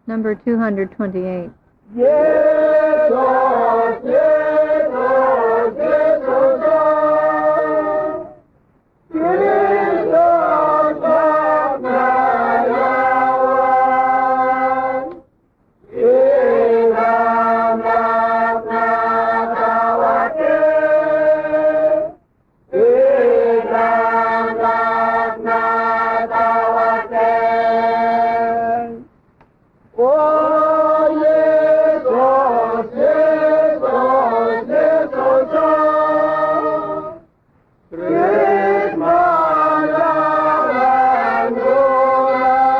Number 228. Jesus, Jesus, Jesus, Jesus, Narayan, Iram Natawate, Iram Natawate. Oh, Jesus, Jesus, Jesus, praise my love and love.